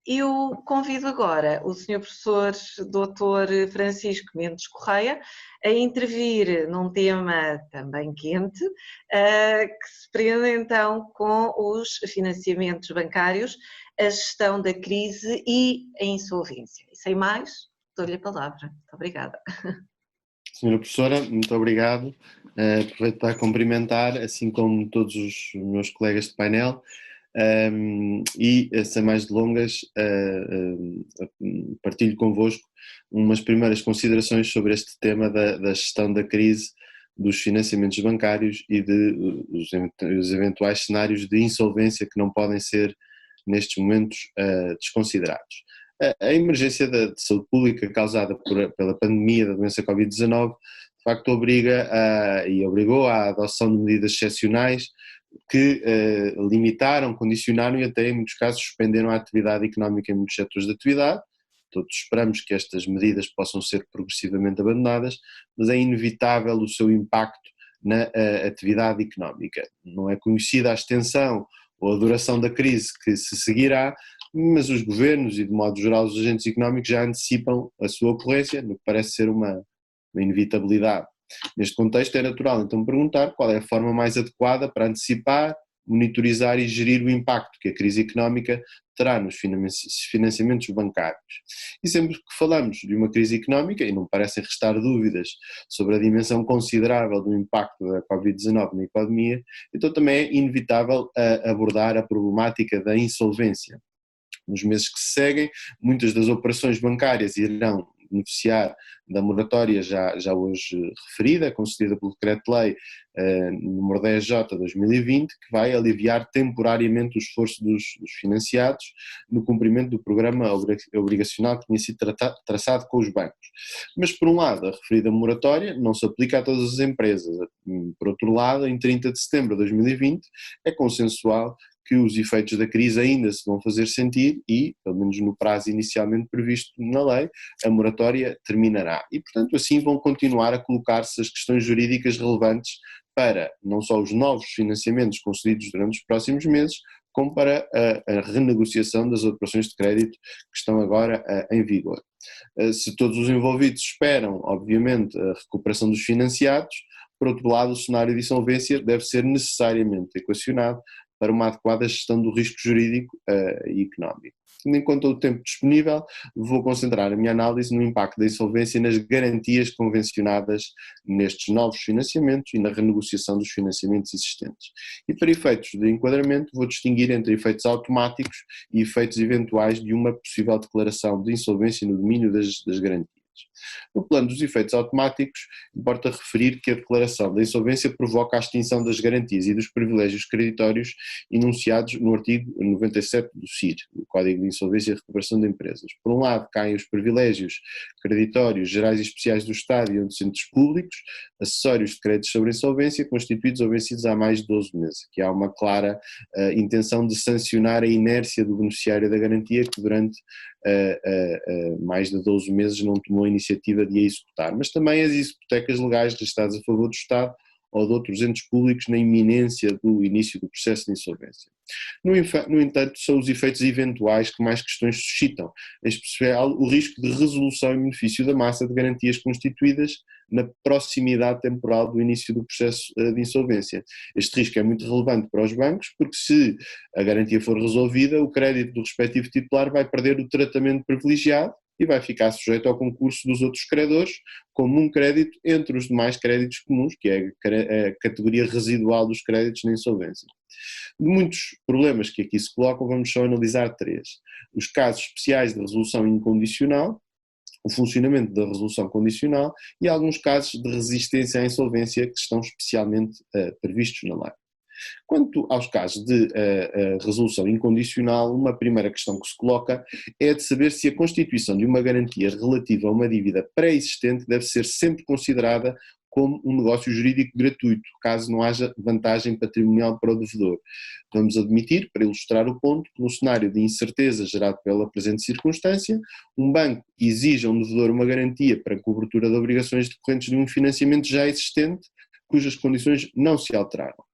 Eu convido agora o Sr. Professor Dr. Francisco Mendes Correia a intervir num tema também quente, que se prende então com os financiamentos bancários, a gestão da crise e a insolvência. E sem mais, dou-lhe a palavra. Muito obrigada. Senhora professora, muito obrigado. Aproveito para cumprimentar, assim como todos os meus colegas de painel, e sem mais delongas, partilho convosco umas primeiras considerações sobre este tema da gestão da crise, dos financiamentos bancários e dos eventuais cenários de insolvência que não podem ser, nestes momentos, desconsiderados. A emergência de saúde pública causada pela pandemia da doença Covid-19 de facto obrigou à adoção de medidas excepcionais que limitaram, condicionaram e até em muitos casos suspenderam a atividade económica em muitos setores de atividade. Todos esperamos que estas medidas possam ser progressivamente abandonadas, mas é inevitável o seu impacto na atividade económica. Não é conhecida a extensão ou a duração da crise que se seguirá, mas os governos e de modo geral os agentes económicos já antecipam a sua ocorrência, no que parece ser uma inevitabilidade. Neste contexto é natural então perguntar qual é a forma mais adequada para antecipar, monitorizar e gerir o impacto que a crise económica terá nos financiamentos bancários. E sempre que falamos de uma crise económica, e não parecem restar dúvidas sobre a dimensão considerável do impacto da Covid-19 na economia, então também é inevitável abordar a problemática da insolvência. Nos meses que se seguem, muitas das operações bancárias irão beneficiar da moratória já hoje referida, concedida pelo Decreto-Lei número 10J/2020, que vai aliviar temporariamente o esforço dos financiados no cumprimento do programa obrigacional que tinha sido traçado com os bancos. Mas, por um lado, a referida moratória não se aplica a todas as empresas. Por outro lado, em 30 de setembro de 2020, é consensual que os efeitos da crise ainda se vão fazer sentir e, pelo menos no prazo inicialmente previsto na lei, a moratória terminará. E, portanto, assim vão continuar a colocar-se as questões jurídicas relevantes para não só os novos financiamentos concedidos durante os próximos meses, como para a renegociação das operações de crédito que estão agora em vigor. Se todos os envolvidos esperam, obviamente, a recuperação dos financiados, por outro lado, o cenário de insolvência deve ser necessariamente equacionado para uma adequada gestão do risco jurídico e económico. Tendo em conta o tempo disponível, vou concentrar a minha análise no impacto da insolvência e nas garantias convencionadas nestes novos financiamentos e na renegociação dos financiamentos existentes. E para efeitos de enquadramento, vou distinguir entre efeitos automáticos e efeitos eventuais de uma possível declaração de insolvência no domínio das garantias. No plano dos efeitos automáticos, importa referir que a declaração da insolvência provoca a extinção das garantias e dos privilégios creditórios enunciados no artigo 97 do CIR, do Código de Insolvência e Recuperação de Empresas. Por um lado, caem os privilégios creditórios gerais e especiais do Estado e outros entes públicos, acessórios de créditos sobre insolvência, constituídos ou vencidos há mais de 12 meses, que há uma clara intenção de sancionar a inércia do beneficiário da garantia que durante mais de 12 meses não tomou a iniciativa de a executar, mas também as hipotecas legais registradas a favor do Estado ou de outros entes públicos na iminência do início do processo de insolvência. No entanto, são os efeitos eventuais que mais questões suscitam, em especial o risco de resolução em benefício da massa de garantias constituídas na proximidade temporal do início do processo de insolvência. Este risco é muito relevante para os bancos, porque se a garantia for resolvida, o crédito do respectivo titular vai perder o tratamento privilegiado e vai ficar sujeito ao concurso dos outros credores, como um crédito entre os demais créditos comuns, que é a categoria residual dos créditos na insolvência. De muitos problemas que aqui se colocam, vamos só analisar 3. Os casos especiais de resolução incondicional, o funcionamento da resolução condicional e alguns casos de resistência à insolvência que estão especialmente previstos na lei. Quanto aos casos de resolução incondicional, uma primeira questão que se coloca é a de saber se a constituição de uma garantia relativa a uma dívida pré-existente deve ser sempre considerada como um negócio jurídico gratuito, caso não haja vantagem patrimonial para o devedor. Vamos admitir, para ilustrar o ponto, que no cenário de incerteza gerado pela presente circunstância, um banco exige a um devedor uma garantia para a cobertura de obrigações decorrentes de um financiamento já existente, cujas condições não se alteraram.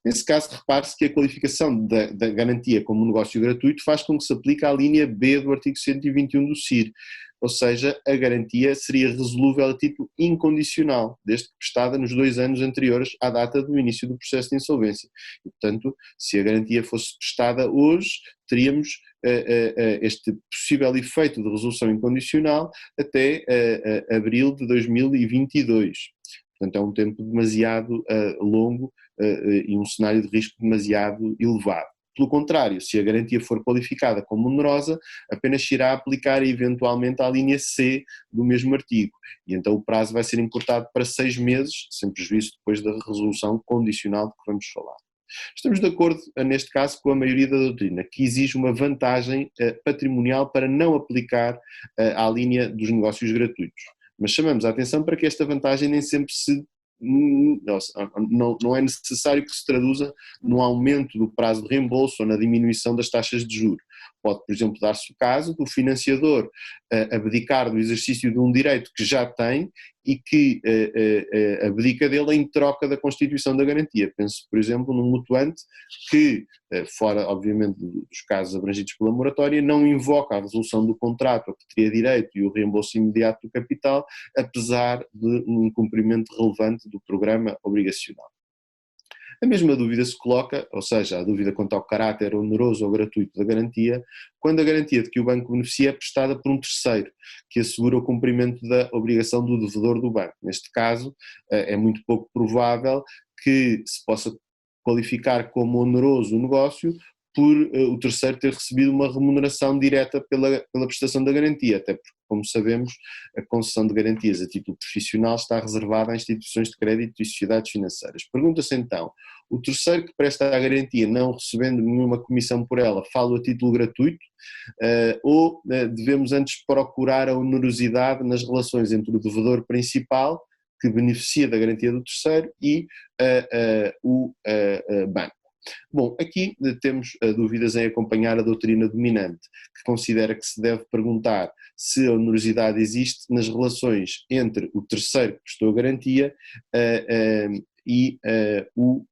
Nesse caso, repare-se que a qualificação da garantia como um negócio gratuito faz com que se aplique à linha B do artigo 121 do CIR, ou seja, a garantia seria resolúvel a título incondicional, desde que prestada nos 2 anos anteriores à data do início do processo de insolvência. E, portanto, se a garantia fosse prestada hoje, teríamos este possível efeito de resolução incondicional até abril de 2022. Portanto, é um tempo demasiado longo e um cenário de risco demasiado elevado. Pelo contrário, se a garantia for qualificada como onerosa, apenas se irá aplicar eventualmente à linha C do mesmo artigo, e então o prazo vai ser encurtado para 6 meses, sem prejuízo depois da resolução condicional de que vamos falar. Estamos de acordo, neste caso, com a maioria da doutrina, que exige uma vantagem patrimonial para não aplicar à linha dos negócios gratuitos. Mas chamamos a atenção para que esta vantagem nem sempre não é necessário que se traduza no aumento do prazo de reembolso ou na diminuição das taxas de juros. Pode, por exemplo, dar-se o caso do financiador abdicar do exercício de um direito que já tem e que abdica dele em troca da constituição da garantia. Penso, por exemplo, num mutuante que, fora, obviamente, dos casos abrangidos pela moratória, não invoca a resolução do contrato a que teria direito e o reembolso imediato do capital, apesar de um incumprimento relevante do programa obrigacional. A mesma dúvida se coloca, ou seja, a dúvida quanto ao caráter oneroso ou gratuito da garantia, quando a garantia de que o banco beneficia é prestada por um terceiro, que assegura o cumprimento da obrigação do devedor do banco. Neste caso, é muito pouco provável que se possa qualificar como oneroso o negócio por o terceiro ter recebido uma remuneração direta pela prestação da garantia, até porque, como sabemos, a concessão de garantias a título profissional está reservada a instituições de crédito e sociedades financeiras. Pergunta-se então, o terceiro que presta a garantia, não recebendo nenhuma comissão por ela, fala a título gratuito, ou devemos antes procurar a onerosidade nas relações entre o devedor principal, que beneficia da garantia do terceiro, e o banco? Bom, aqui temos dúvidas em acompanhar a doutrina dominante, que considera que se deve perguntar se a onerosidade existe nas relações entre o terceiro que prestou a garantia e o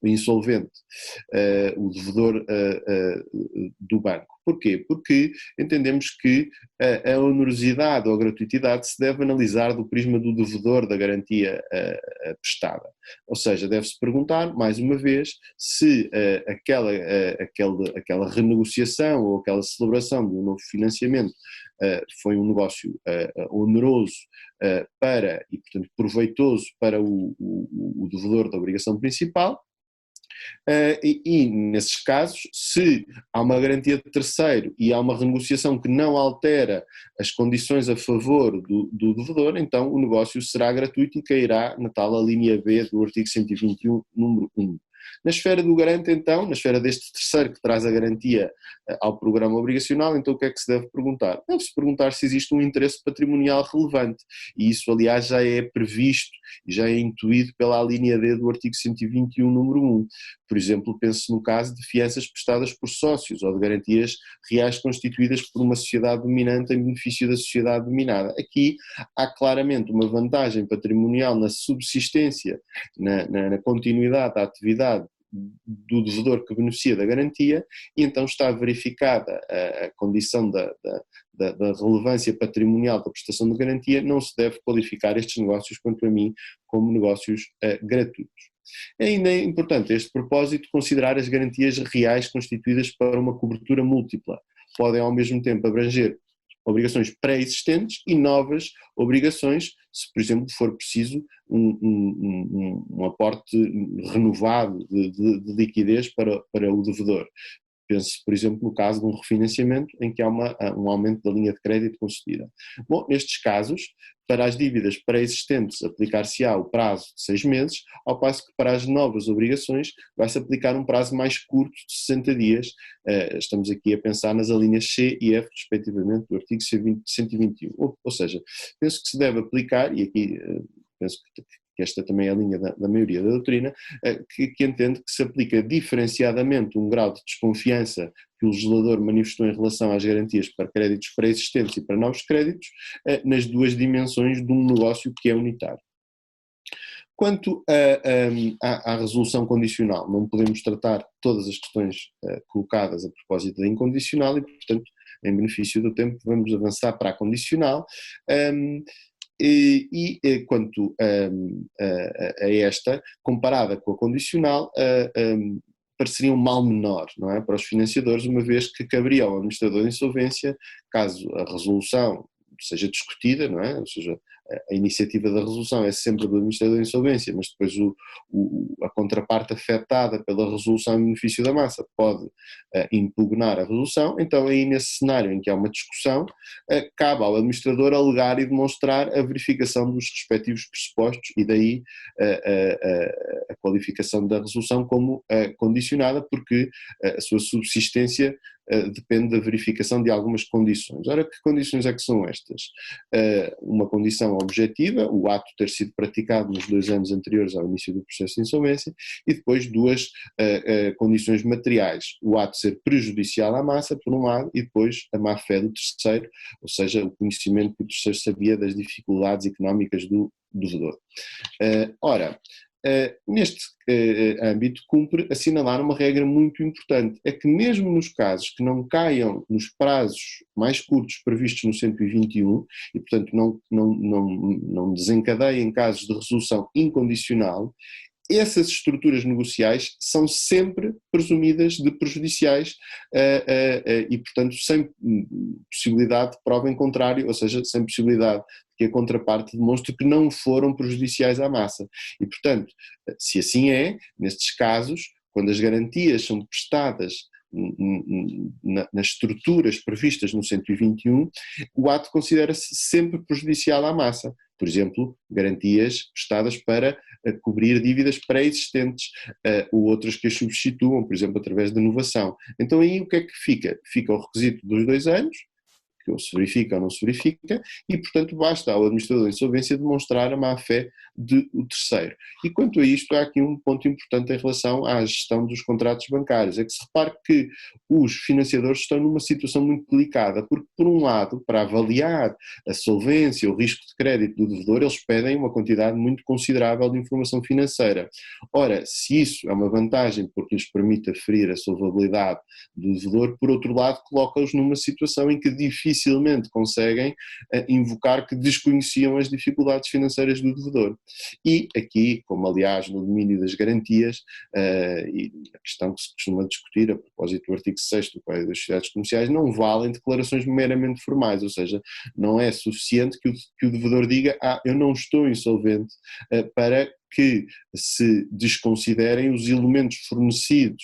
insolvente, o devedor do banco. Porquê? Porque entendemos que a onerosidade ou a gratuitidade se deve analisar do prisma do devedor da garantia prestada. Ou seja, deve-se perguntar, mais uma vez, se aquela renegociação ou aquela celebração de um novo financiamento foi um negócio oneroso e, portanto, proveitoso para o devedor da obrigação principal. E nesses casos, se há uma garantia de terceiro e há uma renegociação que não altera as condições a favor do devedor, então o negócio será gratuito e cairá na tal linha B do artigo 121, número 1. Na esfera do garante, então, na esfera deste terceiro que traz a garantia ao programa obrigacional, então o que é que se deve perguntar? Deve-se perguntar se existe um interesse patrimonial relevante, e isso, aliás, já é previsto e já é intuído pela linha D do artigo 121, número 1. Por exemplo, pense no caso de fianças prestadas por sócios ou de garantias reais constituídas por uma sociedade dominante em benefício da sociedade dominada. Aqui há claramente uma vantagem patrimonial na subsistência, na continuidade da atividade do devedor que beneficia da garantia, e então está verificada a condição da relevância patrimonial da prestação de garantia, não se deve qualificar estes negócios, quanto a mim, como negócios gratuitos. Ainda é importante, a este propósito, considerar as garantias reais constituídas para uma cobertura múltipla. Podem ao mesmo tempo abranger obrigações pré-existentes e novas obrigações, se por exemplo for preciso um aporte renovado de liquidez para o devedor. Pense, por exemplo, no caso de um refinanciamento em que há um aumento da linha de crédito concedida. Bom, nestes casos, para as dívidas pré-existentes aplicar-se-á o prazo de 6 meses, ao passo que para as novas obrigações vai-se aplicar um prazo mais curto de 60 dias. Estamos aqui a pensar nas alíneas C e F, respectivamente, do artigo 121. Ou seja, penso que se deve aplicar, e aqui penso que esta também é a linha da maioria da doutrina, que entende que se aplica diferenciadamente um grau de desconfiança que o legislador manifestou em relação às garantias para créditos pré-existentes e para novos créditos, nas duas dimensões de um negócio que é unitário. Quanto à resolução condicional, não podemos tratar todas as questões colocadas a propósito da incondicional e, portanto, em benefício do tempo, vamos avançar para a condicional. Quanto a esta, comparada com a condicional, pareceria um mal menor, não é, para os financiadores, uma vez que caberia ao administrador de insolvência, caso a resolução seja discutida, não é? Ou seja, a iniciativa da resolução é sempre do administrador de insolvência, mas depois a contraparte afetada pela resolução em benefício da massa pode impugnar a resolução. Então aí nesse cenário em que há uma discussão, cabe ao administrador alegar e demonstrar a verificação dos respectivos pressupostos e daí a qualificação da resolução como condicionada, porque a sua subsistência depende da verificação de algumas condições. Ora, que condições é que são estas? Uma condição objetiva, o ato ter sido praticado nos 2 anos anteriores ao início do processo de insolvência, e depois 2 condições materiais, o ato ser prejudicial à massa, por um lado, e depois a má-fé do terceiro, ou seja, o conhecimento que o terceiro sabia das dificuldades económicas do devedor. Neste âmbito, cumpre assinalar uma regra muito importante, é que mesmo nos casos que não caiam nos prazos mais curtos previstos no 121 e, portanto, não desencadeiem casos de resolução incondicional, essas estruturas negociais são sempre presumidas de prejudiciais e, portanto, sem possibilidade de prova em contrário, ou seja, sem possibilidade que a contraparte demonstre que não foram prejudiciais à massa. E, portanto, se assim é, nestes casos, quando as garantias são prestadas nas estruturas previstas no 121, o ato considera-se sempre prejudicial à massa. Por exemplo, garantias prestadas para cobrir dívidas pré-existentes ou outras que as substituam, por exemplo, através de inovação. Então aí o que é que fica? Fica o requisito dos 2 anos, que ou se verifica ou não se verifica, e portanto basta ao administrador de insolvência demonstrar a má-fé do terceiro. E quanto a isto, há aqui um ponto importante em relação à gestão dos contratos bancários, é que se repare que os financiadores estão numa situação muito delicada, porque por um lado, para avaliar a solvência, o risco de crédito do devedor, eles pedem uma quantidade muito considerável de informação financeira. Ora, se isso é uma vantagem porque lhes permite aferir a solvabilidade do devedor, por outro lado, coloca-os numa situação em que dificilmente conseguem invocar que desconheciam as dificuldades financeiras do devedor. E aqui, como aliás no domínio das garantias, e a questão que se costuma discutir a propósito do artigo 6º do Código das Sociedades Comerciais, não valem declarações meramente formais, ou seja, não é suficiente que o devedor diga eu não estou insolvente para que se desconsiderem os elementos fornecidos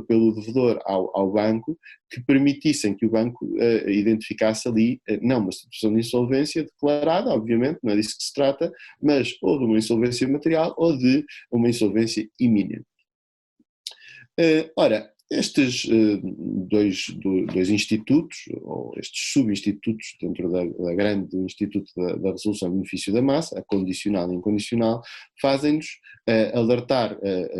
pelo devedor ao banco que permitissem que o banco identificasse ali, não uma situação de insolvência declarada, obviamente, não é disso que se trata, mas ou de uma insolvência material ou de uma insolvência iminente. Ora, estes dois institutos, ou estes subinstitutos dentro da grande do Instituto da Resolução em Benefício da Massa, a condicional e incondicional, fazem-nos alertar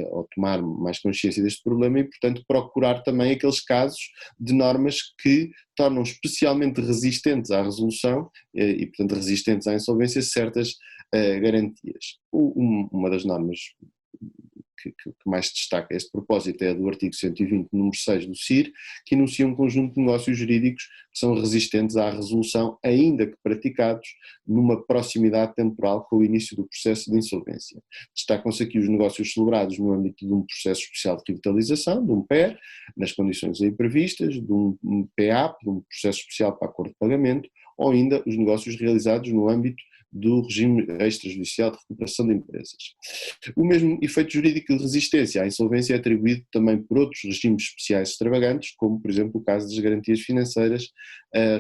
ou tomar mais consciência deste problema e, portanto, procurar também aqueles casos de normas que tornam especialmente resistentes à resolução e, portanto, resistentes à insolvência certas garantias. Uma das normas que mais destaca este propósito é a do artigo 120, número 6 do CIR, que enuncia um conjunto de negócios jurídicos que são resistentes à resolução, ainda que praticados numa proximidade temporal com o início do processo de insolvência. Destacam-se aqui os negócios celebrados no âmbito de um processo especial de revitalização, de um PER, nas condições aí previstas, de um PEAP, de um processo especial para acordo de pagamento, ou ainda os negócios realizados no âmbito do regime extrajudicial de recuperação de empresas. O mesmo efeito jurídico de resistência à insolvência é atribuído também por outros regimes especiais extravagantes, como por exemplo o caso das garantias financeiras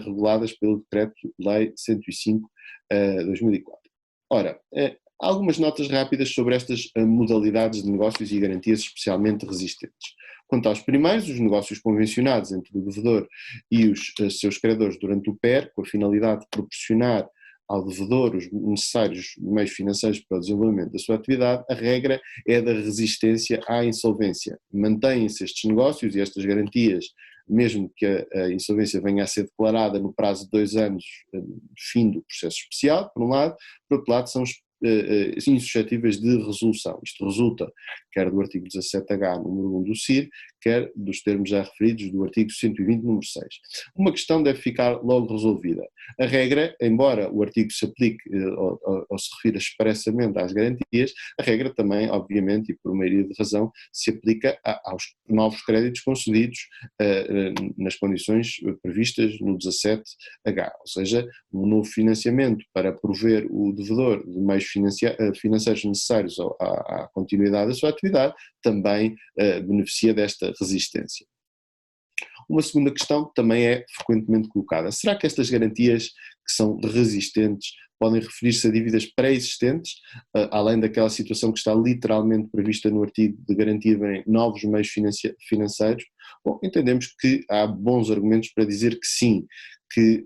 reguladas pelo Decreto-Lei 105/2004. Ora, algumas notas rápidas sobre estas modalidades de negócios e garantias especialmente resistentes. Quanto aos primeiros, os negócios convencionados entre o devedor e os seus credores durante o PER, com a finalidade de proporcionar ao devedor os necessários meios financeiros para o desenvolvimento da sua atividade, a regra é da resistência à insolvência. Mantêm-se estes negócios e estas garantias, mesmo que a insolvência venha a ser declarada no prazo de 2 anos, fim do processo especial, por um lado, por outro lado, são insuscetíveis de resolução. Isto resulta quer do artigo 17H, número 1 do CIR, quer dos termos já referidos do artigo 120, número 6. Uma questão deve ficar logo resolvida. A regra, embora o artigo se aplique ou se refira expressamente às garantias, a regra também, obviamente, e por maioria de razão, se aplica aos novos créditos concedidos nas condições previstas no 17H, ou seja, um novo financiamento para prover o devedor de meios financeiros necessários à continuidade da sua atividade também beneficia desta resistência. Uma segunda questão também é frequentemente colocada: será que estas garantias que são resistentes podem referir-se a dívidas pré-existentes, além daquela situação que está literalmente prevista no artigo de garantir novos meios financeiros? Bom, entendemos que há bons argumentos para dizer que sim, que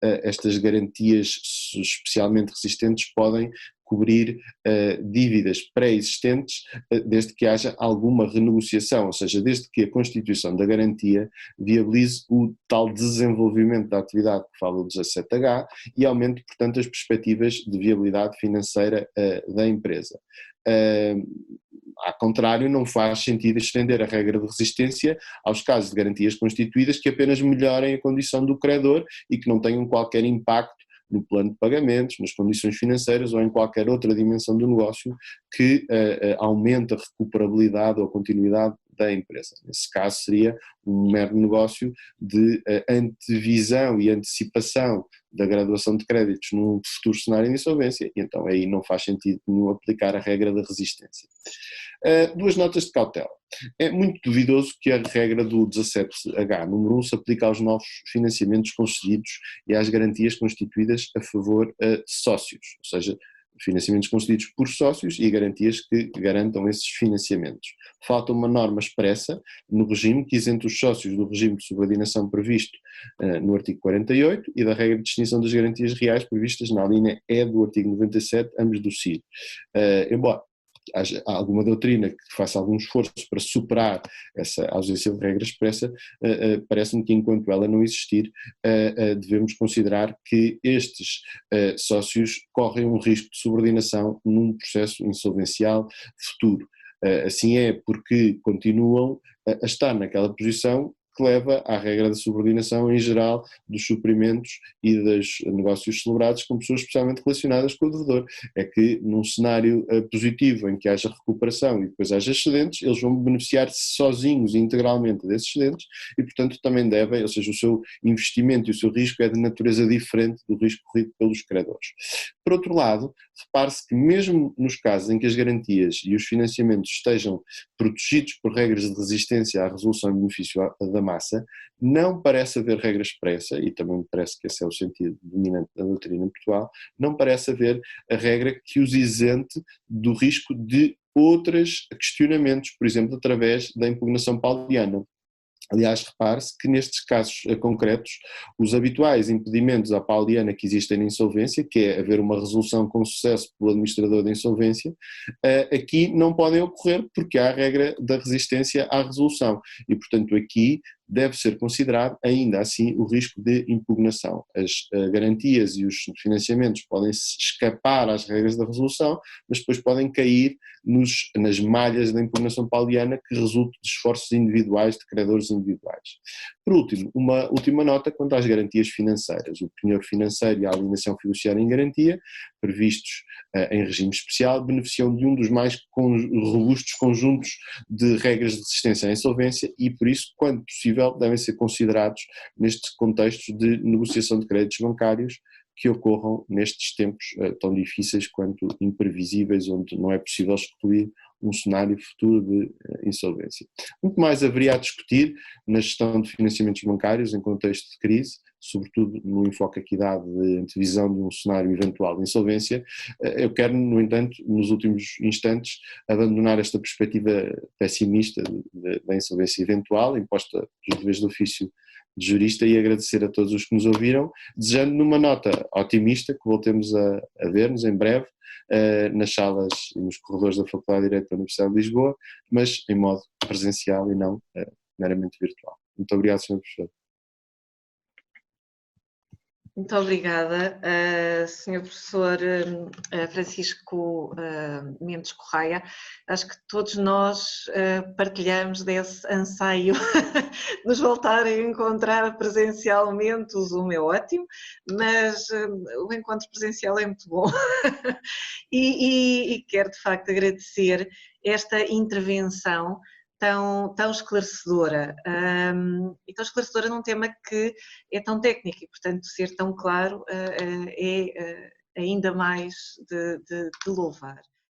estas garantias especialmente resistentes podem cobrir dívidas pré-existentes desde que haja alguma renegociação, ou seja, desde que a constituição da garantia viabilize o tal desenvolvimento da atividade que fala o 17H e aumente, portanto, as perspectivas de viabilidade financeira da empresa. Ao contrário, não faz sentido estender a regra de resistência aos casos de garantias constituídas que apenas melhorem a condição do credor e que não tenham qualquer impacto no plano de pagamentos, nas condições financeiras ou em qualquer outra dimensão do negócio que aumente a recuperabilidade ou a continuidade da empresa. Nesse caso seria um mero negócio de antevisão e antecipação da graduação de créditos num futuro cenário de insolvência e então aí não faz sentido nenhum aplicar a regra da resistência. Duas notas de cautela. É muito duvidoso que a regra do 17H, número 1, se aplique aos novos financiamentos concedidos e às garantias constituídas a favor de sócios, ou seja, financiamentos concedidos por sócios e garantias que garantam esses financiamentos. Falta uma norma expressa no regime que isenta os sócios do regime de subordinação previsto no artigo 48 e da regra de distinção das garantias reais previstas na linha E do artigo 97, ambos do CIR. Embora haja alguma doutrina que faça algum esforço para superar essa ausência de regra expressa, parece-me que enquanto ela não existir, devemos considerar que estes sócios correm um risco de subordinação num processo insolvencial futuro. Assim é porque continuam a estar naquela posição que leva à regra da subordinação em geral dos suprimentos e dos negócios celebrados com pessoas especialmente relacionadas com o devedor. É que num cenário positivo em que haja recuperação e depois haja excedentes, eles vão beneficiar-se sozinhos e integralmente desses excedentes e portanto também devem, ou seja, o seu investimento e o seu risco é de natureza diferente do risco corrido pelos credores. Por outro lado, repare-se que mesmo nos casos em que as garantias e os financiamentos estejam protegidos por regras de resistência à resolução em benefício da massa, não parece haver regra expressa, e também me parece que esse é o sentido dominante da doutrina em Portugal, não parece haver a regra que os isente do risco de outros questionamentos, por exemplo, através da impugnação pauliana. Aliás, repare-se que nestes casos concretos, os habituais impedimentos à pauliana que existem na insolvência, que é haver uma resolução com sucesso pelo administrador da insolvência, aqui não podem ocorrer porque há a regra da resistência à resolução e, portanto, aqui deve ser considerado ainda assim o risco de impugnação. As garantias e os financiamentos podem escapar às regras da resolução, mas depois podem cair nas malhas da impugnação pauliana que resultam de esforços individuais de credores individuais. Por último, uma última nota quanto às garantias financeiras. O penhor financeiro e a alienação fiduciária em garantia, previstos em regime especial, beneficiam de um dos mais robustos conjuntos de regras de resistência à insolvência e, por isso, quando possível, devem ser considerados nestes contextos de negociação de créditos bancários que ocorram nestes tempos tão difíceis quanto imprevisíveis, onde não é possível excluir um cenário futuro de insolvência. Muito mais haveria a discutir na gestão de financiamentos bancários em contexto de crise, sobretudo no enfoque aqui dado de antevisão de um cenário eventual de insolvência. Eu quero, no entanto, nos últimos instantes, abandonar esta perspectiva pessimista da insolvência eventual, imposta pelos deveres de ofício de jurista, e agradecer a todos os que nos ouviram, desejando numa nota otimista que voltemos a ver-nos em breve nas salas e nos corredores da Faculdade de Direito da Universidade de Lisboa, mas em modo presencial e não meramente virtual. Muito obrigado, Sr. Professor. Muito obrigada, Sr. Professor Francisco Mendes Correia. Acho que todos nós partilhamos desse anseio de nos voltar a encontrar presencialmente. O Zoom é ótimo, mas o encontro presencial é muito bom. E quero de facto agradecer esta intervenção tão esclarecedora, e tão esclarecedora num tema que é tão técnico e, portanto, ser tão claro é ainda mais de louvar.